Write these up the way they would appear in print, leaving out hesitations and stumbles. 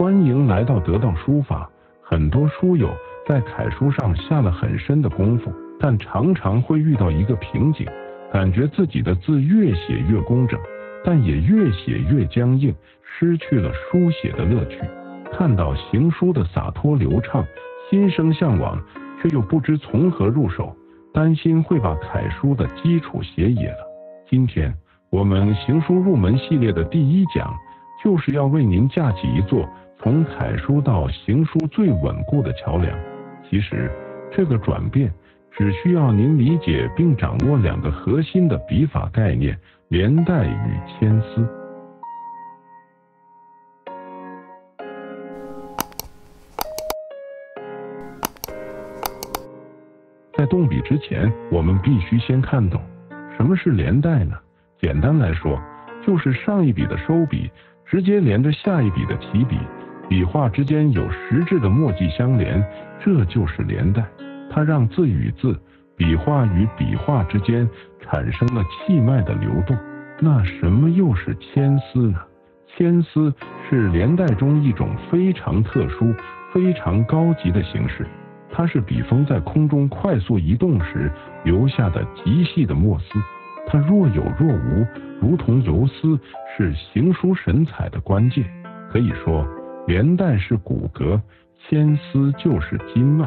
欢迎来到得到书法。很多书友在楷书上下了很深的功夫，但常常会遇到一个瓶颈，感觉自己的字越写越工整，但也越写越僵硬，失去了书写的乐趣。看到行书的洒脱流畅，心生向往，却又不知从何入手，担心会把楷书的基础写野了。今天我们行书入门系列的第1讲，就是要为您架起一座从楷书到行书最稳固的桥梁。其实这个转变只需要您理解并掌握2个核心的笔法概念：连带与牵丝。在动笔之前，我们必须先看懂什么是连带呢？简单来说，就是上一笔的收笔直接连着下一笔的起笔，笔画之间有实质的墨迹相连，这就是连带。它让字与字、笔画与笔画之间产生了气脉的流动。那什么又是牵丝呢？牵丝是连带中一种非常特殊、非常高级的形式，它是笔锋在空中快速移动时留下的极细的墨丝，它若有若无，如同游丝，是行书神采的关键。可以说，连带是骨骼，牵丝就是筋脉。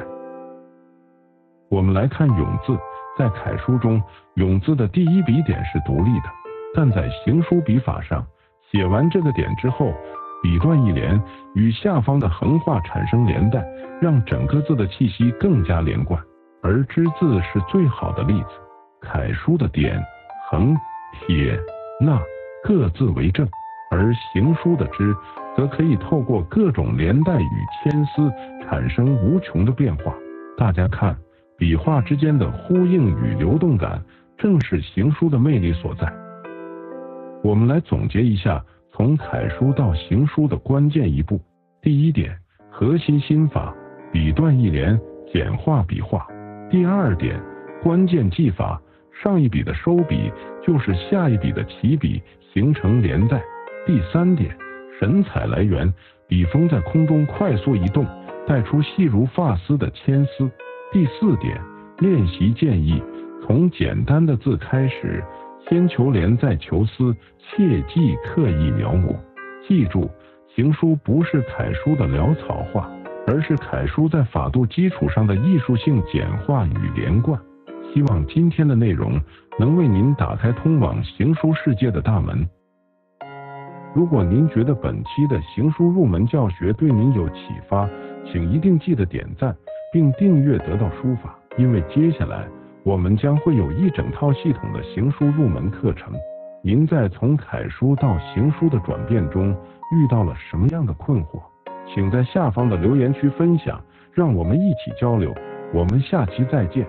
我们来看永字，在楷书中，永字的第1笔点是独立的，但在行书笔法上，写完这个点之后，笔断一连，与下方的横画产生连带，让整个字的气息更加连贯。而之字是最好的例子，楷书的点、横、撇、捺各自为正，而行书的之则可以透过各种连带与牵丝产生无穷的变化。大家看，笔画之间的呼应与流动感，正是行书的魅力所在。我们来总结一下从楷书到行书的关键一步。第1点，核心心法，笔断一连，简化笔画。第2点，关键技法，上一笔的收笔就是下一笔的起笔，形成连带。第3点，神采来源，笔锋在空中快速移动，带出细如发丝的牵丝。第4点，练习建议，从简单的字开始，先求连再求丝，切忌刻意描摹。记住，行书不是楷书的潦草化，而是楷书在法度基础上的艺术性简化与连贯。希望今天的内容能为您打开通往行书世界的大门。如果您觉得本期的行书入门教学对您有启发，请一定记得点赞并订阅得到书法，因为接下来我们将会有一整套系统的行书入门课程。您在从楷书到行书的转变中遇到了什么样的困惑？请在下方的留言区分享，让我们一起交流。我们下期再见。